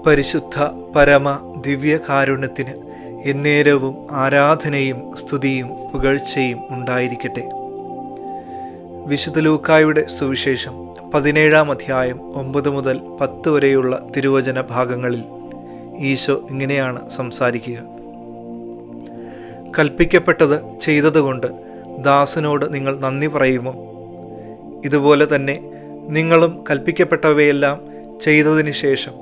പരിശുദ്ധ പരമ ദിവ്യകാരുണ്യത്തിന് എന്നേരവും ആരാധനയും സ്തുതിയും പുകഴ്ചയും ഉണ്ടായിരിക്കട്ടെ. വിശുദ്ധ ലൂക്കായുടെ സുവിശേഷം 17-ാം അധ്യായം 9 മുതൽ 10 വരെയുള്ള തിരുവചന ഭാഗങ്ങളിൽ ഈശോ ഇങ്ങനെയാണ് സംസാരിക്കുക. കൽപ്പിക്കപ്പെട്ടത് ചെയ്തതുകൊണ്ട് ദാസനോട് നിങ്ങൾ നന്ദി പറയുമോ? ഇതുപോലെ തന്നെ നിങ്ങളും കൽപ്പിക്കപ്പെട്ടവയെല്ലാം ചെയ്തതിന് ശേഷം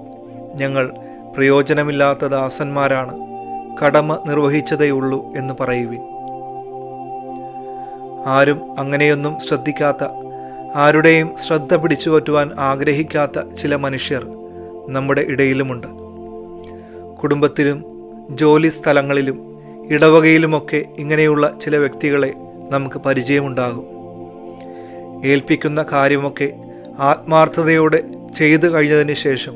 ഞങ്ങൾ പ്രയോജനമില്ലാത്ത ദാസന്മാരാണ്, കടമ നിർവഹിച്ചതേയുള്ളൂ എന്ന് പറയുവിൻ. ആരും അങ്ങനെയൊന്നും ശ്രദ്ധിക്കാത്ത, ആരുടെയും ശ്രദ്ധ പിടിച്ചു പറ്റുവാൻ ആഗ്രഹിക്കാത്ത ചില മനുഷ്യർ നമ്മുടെ ഇടയിലുമുണ്ട്. കുടുംബത്തിലും ജോലി സ്ഥലങ്ങളിലും ഇടവകയിലുമൊക്കെ ഇങ്ങനെയുള്ള ചില വ്യക്തികളെ നമുക്ക് പരിചയമുണ്ടാകും. ഏൽപ്പിക്കുന്ന കാര്യമൊക്കെ ആത്മാർത്ഥതയോടെ ചെയ്തു കഴിഞ്ഞതിന് ശേഷം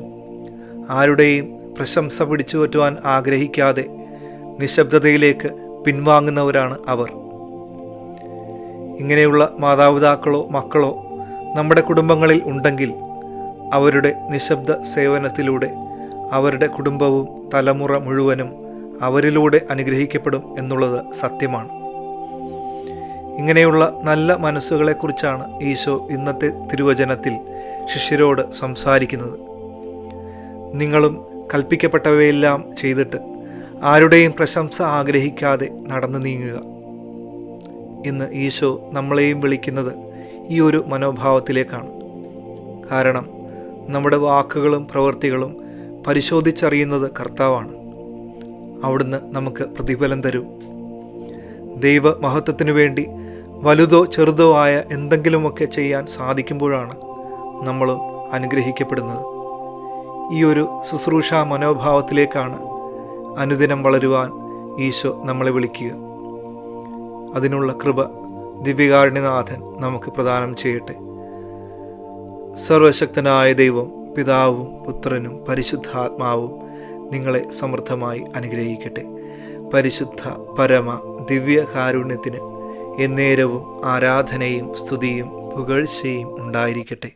ആരുടെയും പ്രശംസ പിടിച്ചു പറ്റുവാൻ ആഗ്രഹിക്കാതെ നിശബ്ദതയിലേക്ക് പിൻവാങ്ങുന്നവരാണ് അവർ. ഇങ്ങനെയുള്ള മാതാപിതാക്കളോ മക്കളോ നമ്മുടെ കുടുംബങ്ങളിൽ ഉണ്ടെങ്കിൽ അവരുടെ നിശബ്ദ സേവനത്തിലൂടെ അവരുടെ കുടുംബവും തലമുറ മുഴുവനും അവരിലൂടെ അനുഗ്രഹിക്കപ്പെടും എന്നുള്ളത് സത്യമാണ്. ഇങ്ങനെയുള്ള നല്ല മനസ്സുകളെക്കുറിച്ചാണ് ഈശോ ഇന്നത്തെ തിരുവചനത്തിൽ ശിഷ്യരോട് സംസാരിക്കുന്നത്. നിങ്ങളും കൽപ്പിക്കപ്പെട്ടവയെല്ലാം ചെയ്തിട്ട് ആരുടെയും പ്രശംസ ആഗ്രഹിക്കാതെ നടന്നു നീങ്ങുക. ഇന്ന് ഈശോ നമ്മളെയും വിളിക്കുന്നത് ഈ ഒരു മനോഭാവത്തിലേക്കാണ്. കാരണം നമ്മുടെ വാക്കുകളും പ്രവൃത്തികളും പരിശോധിച്ചറിയുന്നത് കർത്താവാണ്. അവിടുന്ന് നമുക്ക് പ്രതിഫലം തരും. ദൈവ മഹത്വത്തിനു വേണ്ടി വലുതോ ചെറുതോ ആയ എന്തെങ്കിലുമൊക്കെ ചെയ്യാൻ സാധിക്കുമ്പോഴാണ് നമ്മളും അനുഗ്രഹിക്കപ്പെടുന്നത്. ഈ ഒരു ശുശ്രൂഷ മനോഭാവത്തിലേക്കാണ് അനുദിനം വളരുവാൻ ഈശോ നമ്മളെ വിളിക്കുക. അതിനുള്ള കൃപ ദിവ്യകാരുണ്യനാഥൻ നമുക്ക് പ്രദാനം ചെയ്യട്ടെ. സർവശക്തനായ ദൈവം പിതാവും പുത്രനും പരിശുദ്ധാത്മാവും നിങ്ങളെ സമൃദ്ധമായി അനുഗ്രഹിക്കട്ടെ. പരിശുദ്ധ പരമ ദിവ്യകാരുണ്യത്തിന് എന്നേരവും ആരാധനയും സ്തുതിയും പുകഴ്ചയും ഉണ്ടായിരിക്കട്ടെ.